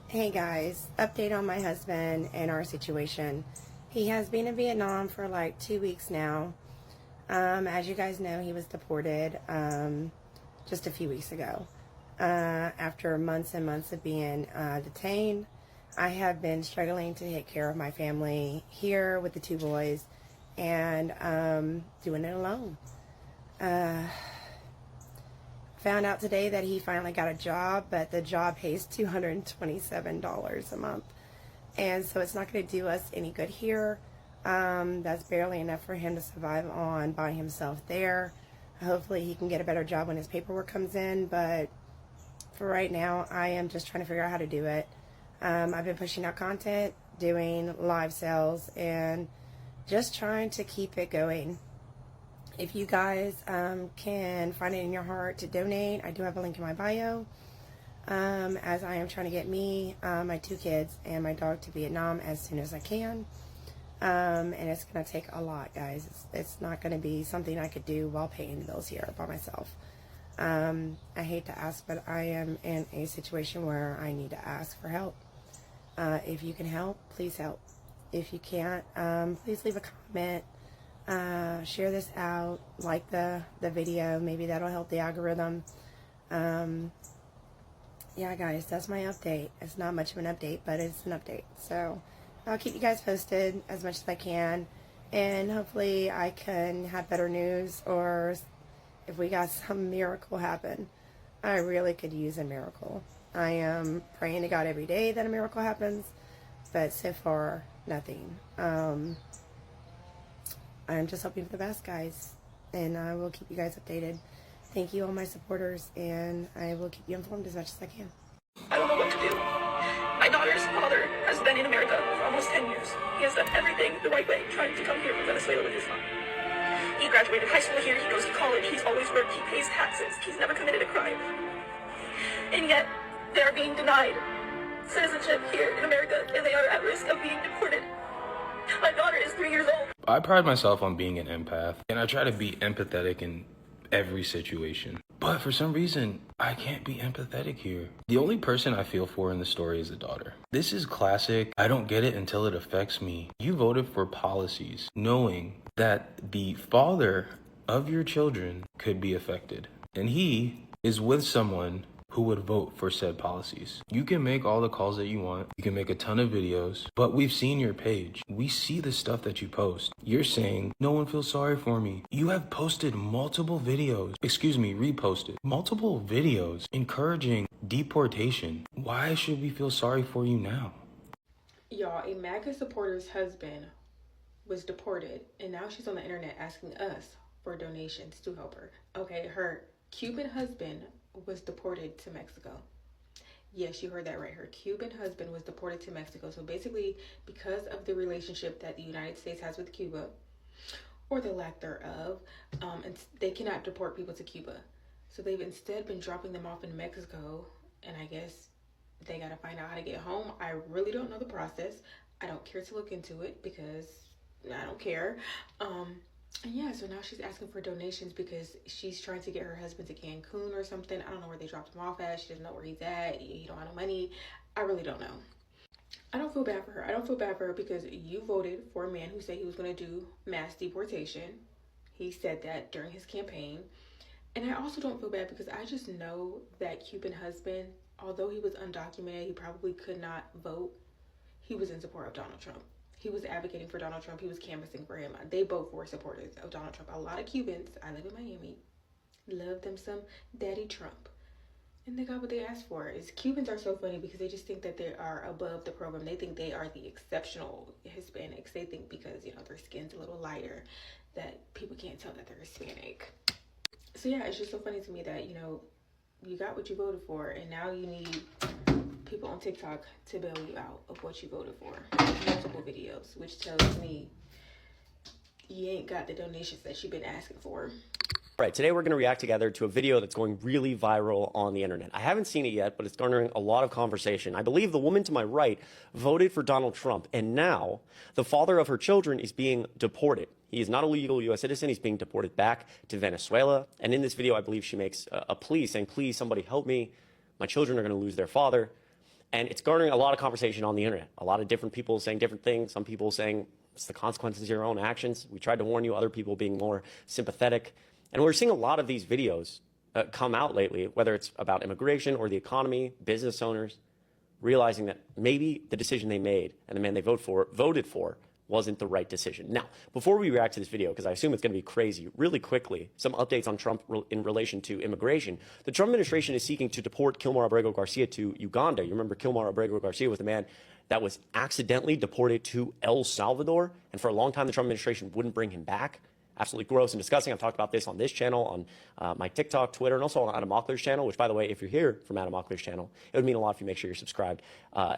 Hey guys, update on my husband and our situation. He has been in Vietnam for like 2 weeks now. As you guys know, he was deported just a few weeks ago. After months and months of being detained, I have been struggling to take care of my family here with the two boys and doing it alone. Found out today that he finally got a job, but the job pays $227 a month. And so it's not going to do us any good here. That's barely enough for him to survive on by himself there. Hopefully he can get a better job when his paperwork comes in, but for right now, I am just trying to figure out how to do it. I've been pushing out content, doing live sales, and just trying to keep it going. If you guys can find it in your heart to donate, I do have a link in my bio. As I am trying to get me, my 2 kids, and my dog to Vietnam as soon as I can. And it's going to take a lot, guys. It's not going to be something I could do while paying the bills here by myself. I hate to ask, but I am in a situation where I need to ask for help. If you can help, please help. If you can't, please leave a comment. Share this out, like the video, maybe that'll help the algorithm. Yeah guys, that's my update. It's not much of an update, but it's an update. So I'll keep you guys posted as much as I can, and hopefully I can have better news, or if we got some miracle happen. I really could use a miracle. I am praying to God every day that a miracle happens, but so far nothing. I'm just hoping for the best, guys, and I will keep you guys updated. Thank you, all my supporters, and I will keep you informed as much as I can. I don't know what to do. My daughter's father has been in America for almost 10 years. He has done everything the right way, trying to come here from Venezuela with his mom. He graduated high school here, he goes to college, he's always worked, he pays taxes, he's never committed a crime. And yet, they are being denied citizenship here in America, and they are at risk of being deported. My daughter is 3 years old. I pride myself on being an empath, and I try to be empathetic in every situation. But for some reason, I can't be empathetic here. The only person I feel for in the story is the daughter. This is classic, I don't get it until it affects me. You voted for policies knowing that the father of your children could be affected, and he is with someone who would vote for said policies. You can make all the calls that you want. You can make a ton of videos, but we've seen your page. We see the stuff that you post. You're saying, no one feels sorry for me. You have posted multiple videos, reposted multiple videos encouraging deportation. Why should we feel sorry for you now? Y'all, a MAGA supporter's husband was deported, and now she's on the internet asking us for donations to help her. Okay, her Cuban husband was deported to Mexico. Yes, you heard that right. Her Cuban husband was deported to Mexico. So basically, because of the relationship that the United States has with Cuba, or the lack thereof, they cannot deport people to Cuba. So they've instead been dropping them off in Mexico, and I guess they got to find out how to get home. I really don't know the process. I don't care to look into it because I don't care. And yeah, so now she's asking for donations because she's trying to get her husband to Cancun or something. I don't know where they dropped him off at. She doesn't know where he's at. He don't have no money. I really don't know. I don't feel bad for her. I don't feel bad for her because you voted for a man who said he was going to do mass deportation. He said that during his campaign. And I also don't feel bad because I just know that Cuban husband, although he was undocumented, he probably could not vote. He was in support of Donald Trump. He was advocating for Donald Trump. He was canvassing for him. They both were supporters of Donald Trump. A lot of Cubans, I live in Miami, love them some Daddy Trump. And they got what they asked for. Cubans are so funny because they just think that they are above the program. They think they are the exceptional Hispanics. They think because, their skin's a little lighter that people can't tell that they're Hispanic. So yeah, it's just so funny to me that, you got what you voted for, and now you need people on TikTok to bail you out of what you voted for. Multiple videos, which tells me you ain't got the donations that you've been asking for. All right, today we're going to react together to a video that's going really viral on the internet. I haven't seen it yet, but it's garnering a lot of conversation. I believe the woman to my right voted for Donald Trump, and now the father of her children is being deported. He is not a legal U.S. citizen. He's being deported back to Venezuela. And in this video, I believe she makes a plea saying, please, somebody help me. My children are going to lose their father. And it's garnering a lot of conversation on the internet. A lot of different people saying different things. Some people saying it's the consequences of your own actions. We tried to warn you, other people being more sympathetic. And we're seeing a lot of these videos come out lately, whether it's about immigration or the economy, business owners, realizing that maybe the decision they made and the man they voted for wasn't the right decision. Now, before we react to this video, because I assume it's going to be crazy, really quickly, some updates on Trump in relation to immigration. The Trump administration is seeking to deport Kilmar Abrego Garcia to Uganda. You remember Kilmar Abrego Garcia was the man that was accidentally deported to El Salvador, and for a long time the Trump administration wouldn't bring him back. Absolutely gross and disgusting. I've talked about this on this channel, on my TikTok, Twitter, and also on Adam Mockler's channel, which, by the way, if you're here from Adam Mockler's channel, it would mean a lot if you make sure you're subscribed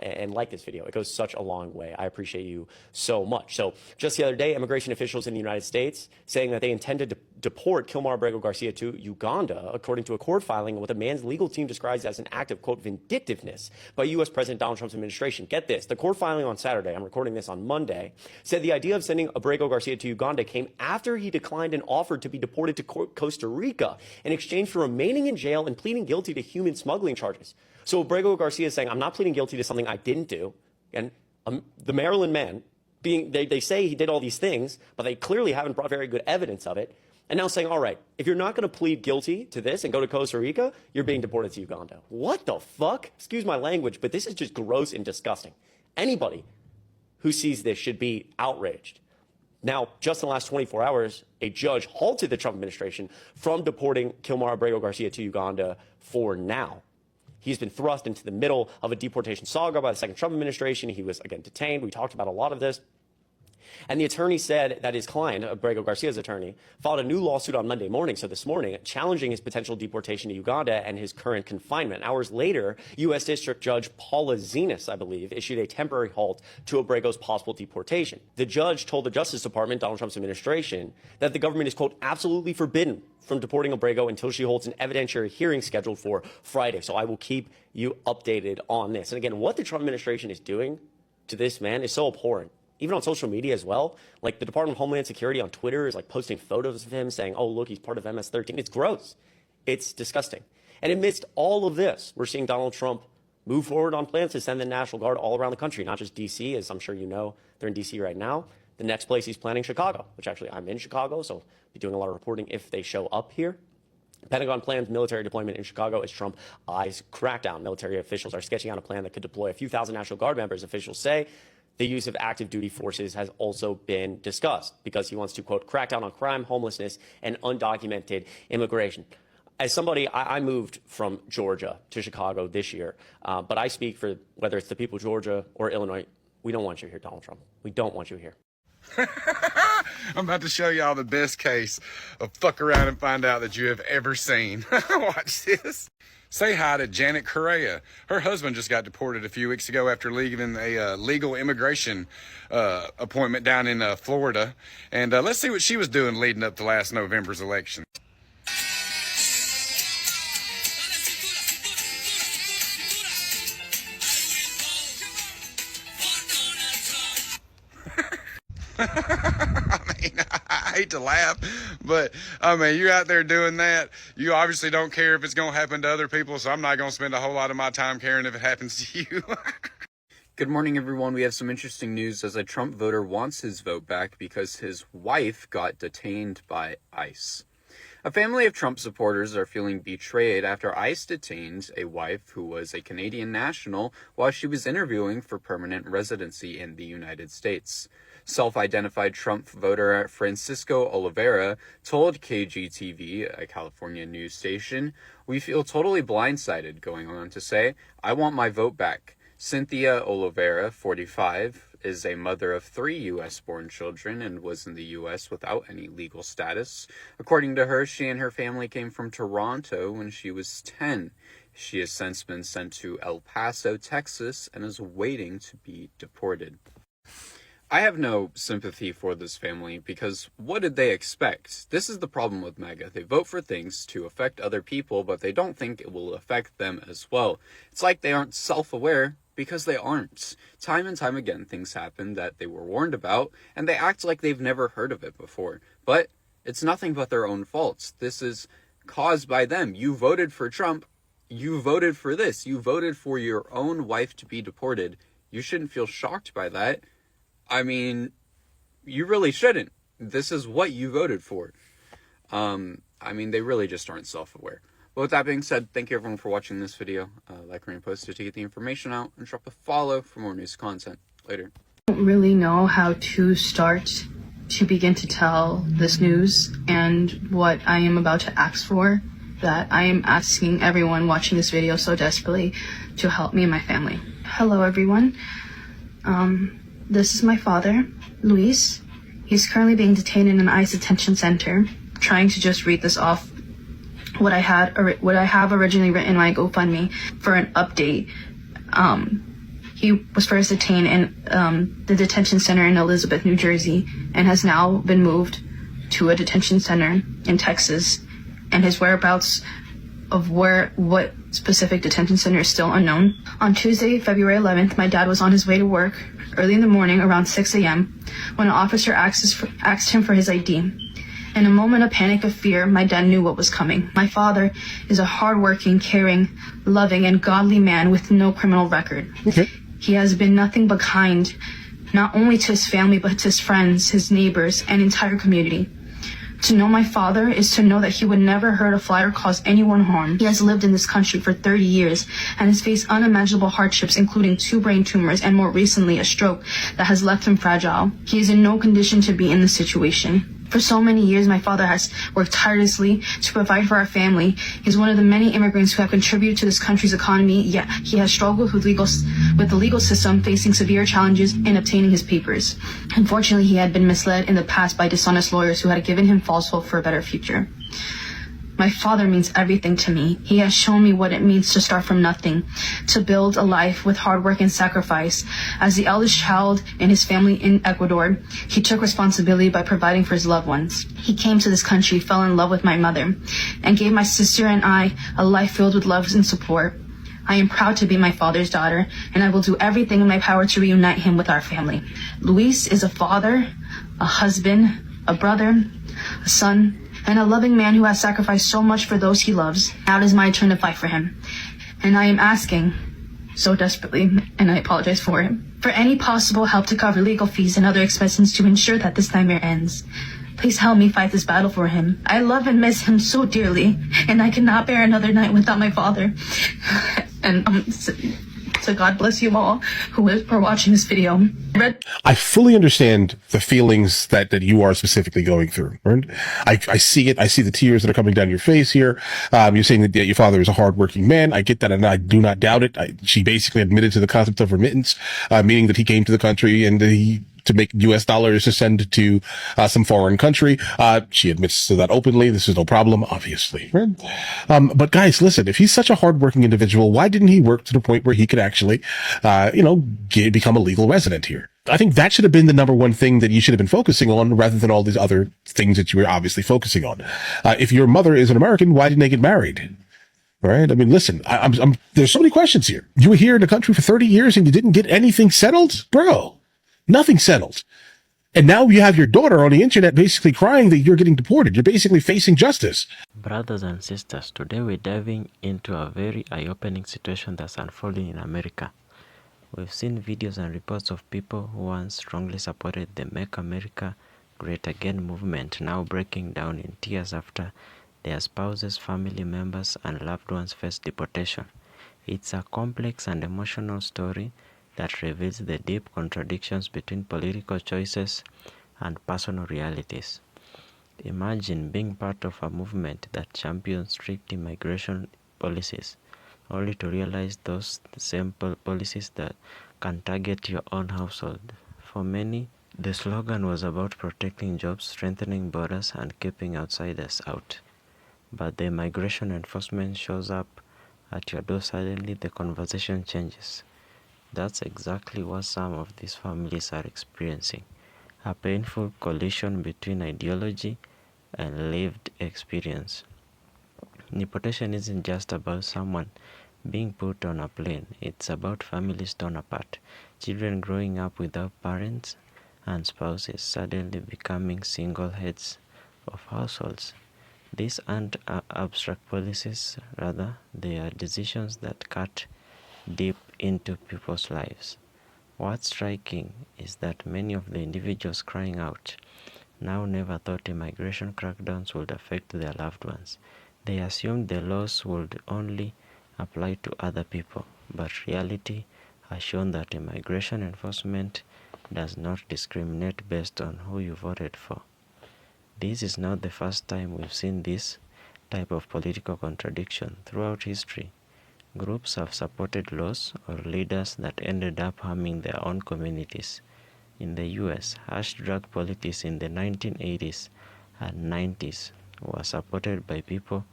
and like this video. It goes such a long way. I appreciate you so much. So just the other day, immigration officials in the United States saying that they intended to deport Kilmar Abrego Garcia to Uganda, according to a court filing in what the man's legal team describes as an act of, quote, vindictiveness by U.S. President Donald Trump's administration. Get this, the court filing on Saturday, I'm recording this on Monday, said the idea of sending Abrego Garcia to Uganda came after he declined an offer to be deported to Costa Rica in exchange for remaining in jail and pleading guilty to human smuggling charges. So Abrego Garcia is saying, I'm not pleading guilty to something I didn't do. And the Maryland man, they say he did all these things, but they clearly haven't brought very good evidence of it. And now saying, all right, if you're not going to plead guilty to this and go to Costa Rica, you're being deported to Uganda. What the fuck? Excuse my language, but this is just gross and disgusting. Anybody who sees this should be outraged. Now, just in the last 24 hours, a judge halted the Trump administration from deporting Kilmar Abrego Garcia to Uganda for now. He's been thrust into the middle of a deportation saga by the second Trump administration. He was, again, detained. We talked about a lot of this. And the attorney said that his client, Abrego Garcia's attorney, filed a new lawsuit on Monday morning, so this morning, challenging his potential deportation to Uganda and his current confinement. Hours later, U.S. District Judge Paula Zenas, I believe, issued a temporary halt to Abrego's possible deportation. The judge told the Justice Department, Donald Trump's administration, that the government is, quote, absolutely forbidden from deporting Abrego until she holds an evidentiary hearing scheduled for Friday. So I will keep you updated on this. And again, what the Trump administration is doing to this man is so abhorrent. Even on social media as well. Like the Department of Homeland Security on Twitter is like posting photos of him saying, oh, look, he's part of MS-13. It's gross. It's disgusting. And amidst all of this, we're seeing Donald Trump move forward on plans to send the National Guard all around the country, not just D.C., as I'm sure you know, they're in D.C. right now. The next place he's planning, Chicago, which actually I'm in Chicago, so I'll be doing a lot of reporting if they show up here. The Pentagon plans military deployment in Chicago as Trump eyes crackdown. Military officials are sketching out a plan that could deploy a few thousand National Guard members, officials say. The use of active duty forces has also been discussed because he wants to, quote, crack down on crime, homelessness, and undocumented immigration. As somebody, I moved from Georgia to Chicago this year, but I speak for whether it's the people of Georgia or Illinois. We don't want you here, Donald Trump. We don't want you here. I'm about to show y'all the best case of fuck around and find out that you have ever seen. Watch this. Say hi to Janet Correa. Her husband just got deported a few weeks ago after leaving a legal immigration appointment down in Florida. And let's see what she was doing leading up to last November's election. I mean, I hate to laugh, but I mean, you're out there doing that. You obviously don't care if it's going to happen to other people, so I'm not going to spend a whole lot of my time caring if it happens to you. Good morning, everyone. We have some interesting news as a Trump voter wants his vote back because his wife got detained by ICE. A family of Trump supporters are feeling betrayed after ICE detained a wife who was a Canadian national while she was interviewing for permanent residency in the United States. Self-identified Trump voter Francisco Oliveira told KGTV, a California news station, "We feel totally blindsided," going on to say, "I want my vote back." Cynthia Oliveira, 45, is a mother of 3 U.S.-born children and was in the U.S. without any legal status. According to her, she and her family came from Toronto when she was 10. She has since been sent to El Paso, Texas, and is waiting to be deported. I have no sympathy for this family because what did they expect? This is the problem with MAGA. They vote for things to affect other people, but they don't think it will affect them as well. It's like they aren't self-aware because they aren't. Time and time again, things happen that they were warned about, and they act like they've never heard of it before. But it's nothing but their own faults. This is caused by them. You voted for Trump. you voted for this. You voted for your own wife to be deported. You shouldn't feel shocked by that. I mean, you really shouldn't. This is what you voted for. I mean, they really just aren't self-aware. But with that being said, thank you everyone for watching this video. Like and repost it to get the information out, and drop a follow for more news content. Later. I don't really know how to start to begin to tell this news and what I am about to ask for, that I am asking everyone watching this video so desperately to help me and my family. Hello everyone. This is my father, Luis. He's currently being detained in an ICE detention center. Trying to just read this off what I have originally written in my GoFundMe for an update. He was first detained in the detention center in Elizabeth, New Jersey, and has now been moved to a detention center in Texas. And his whereabouts of what specific detention center is still unknown. On Tuesday, February 11th, my dad was on his way to work early in the morning around 6 a.m. when an officer asked him for his ID. In a moment of panic of fear, my dad knew what was coming. My father is a hardworking, caring, loving, and godly man with no criminal record. Okay. He has been nothing but kind, not only to his family, but to his friends, his neighbors, and entire community. To know my father is to know that he would never hurt a fly or cause anyone harm. He has lived in this country for 30 years and has faced unimaginable hardships, including 2 brain tumors and more recently a stroke that has left him fragile. He is in no condition to be in this situation. For so many years, my father has worked tirelessly to provide for our family. He's one of the many immigrants who have contributed to this country's economy, yet he has struggled with the legal system, facing severe challenges in obtaining his papers. Unfortunately, he had been misled in the past by dishonest lawyers who had given him false hope for a better future. My father means everything to me. He has shown me what it means to start from nothing, to build a life with hard work and sacrifice. As the eldest child in his family in Ecuador, he took responsibility by providing for his loved ones. He came to this country, fell in love with my mother, and gave my sister and I a life filled with love and support. I am proud to be my father's daughter, and I will do everything in my power to reunite him with our family. Luis is a father, a husband, a brother, a son, and a loving man who has sacrificed so much for those he loves. Now it is my turn to fight for him. And I am asking, so desperately, and I apologize for it, for any possible help to cover legal fees and other expenses to ensure that this nightmare ends. Please help me fight this battle for him. I love and miss him so dearly, and I cannot bear another night without my father. And so God bless you all who are watching this video. I fully understand the feelings that you are specifically going through. Right? I see it. I see the tears that are coming down your face here. You're saying that your father is a hardworking man. I get that, and I do not doubt it. She basically admitted to the concept of remittance, meaning that he came to the country and to make U.S. dollars to send to some foreign country. She admits to that openly. This is no problem, obviously. Right? But guys, listen, if he's such a hardworking individual, why didn't he work to the point where he could actually, become a legal resident here? I think that should have been the number one thing that you should have been focusing on rather than all these other things that you were obviously focusing on. If your mother is an American, why didn't they get married? Right? I mean, listen, there's so many questions here. You were here in the country for 30 years and you didn't get anything settled? Bro. Nothing settled. And now you have your daughter on the internet basically crying that you're getting deported. You're basically facing justice. Brothers and sisters, today we're diving into a very eye-opening situation that's unfolding in America. We've seen videos and reports of people who once strongly supported the Make America Great Again movement now breaking down in tears after their spouses, family members, and loved ones face deportation. It's a complex and emotional story that reveals the deep contradictions between political choices and personal realities. Imagine being part of a movement that champions strict immigration policies, only to realize those same policies that can target your own household. For many, the slogan was about protecting jobs, strengthening borders, and keeping outsiders out. But the immigration enforcement shows up at your door. Suddenly the conversation changes. That's exactly what some of these families are experiencing, a painful collision between ideology and lived experience. Deportation isn't just about someone being put on a plane, it's about families torn apart, children growing up without parents, and spouses suddenly becoming single heads of households. These aren't abstract policies, rather, they are decisions that cut deep into people's lives. What's striking is that many of the individuals crying out now never thought immigration crackdowns would affect their loved ones. They assumed the laws would only apply to other people, but reality has shown that immigration enforcement does not discriminate based on who you voted for. This is not the first time we've seen this type of political contradiction throughout history. Groups have supported laws or leaders that ended up harming their own communities. In the US, harsh drug policies in the 1980s and 90s were supported by people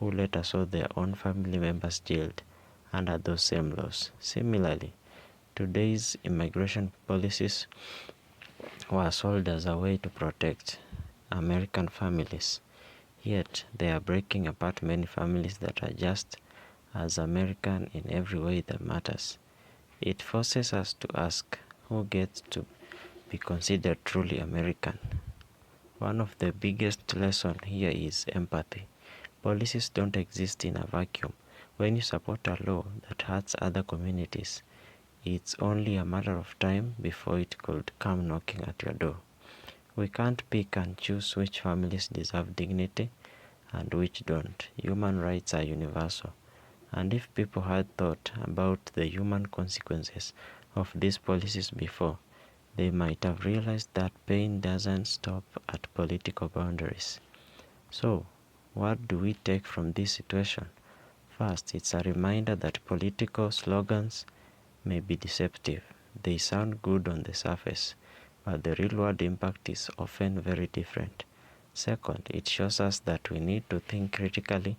who later saw their own family members jailed under those same laws. Similarly, today's immigration policies were sold as a way to protect American families, yet they are breaking apart many families that are just as American in every way that matters. It forces us to ask who gets to be considered truly American. One of the biggest lessons here is empathy. Policies don't exist in a vacuum. When you support a law that hurts other communities, it's only a matter of time before it could come knocking at your door. We can't pick and choose which families deserve dignity and which don't. Human rights are universal. And if people had thought about the human consequences of these policies before, they might have realized that pain doesn't stop at political boundaries. So, what do we take from this situation? First, it's a reminder that political slogans may be deceptive. They sound good on the surface, but the real-world impact is often very different. Second, it shows us that we need to think critically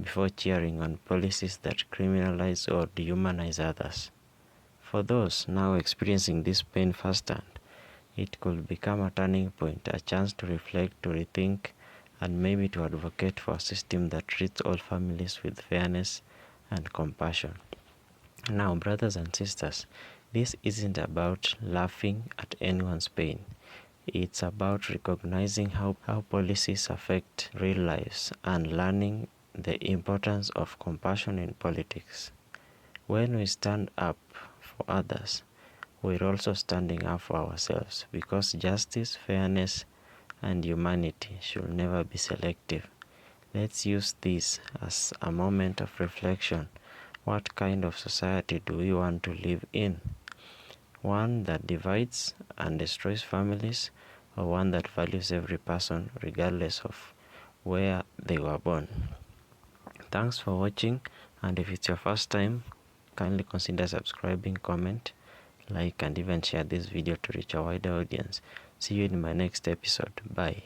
before cheering on policies that criminalize or dehumanize others. For those now experiencing this pain firsthand, it could become a turning point, a chance to reflect, to rethink, and maybe to advocate for a system that treats all families with fairness and compassion. Now, brothers and sisters, this isn't about laughing at anyone's pain. It's about recognizing how policies affect real lives and learning the importance of compassion in politics. When we stand up for others, we're also standing up for ourselves, because justice, fairness, and humanity should never be selective. Let's use this as a moment of reflection. What kind of society do we want to live in? One that divides and destroys families, or one that values every person regardless of where they were born? Thanks for watching, and if it's your first time, kindly consider subscribing, comment, like, and even share this video to reach a wider audience. See you in my next episode. Bye.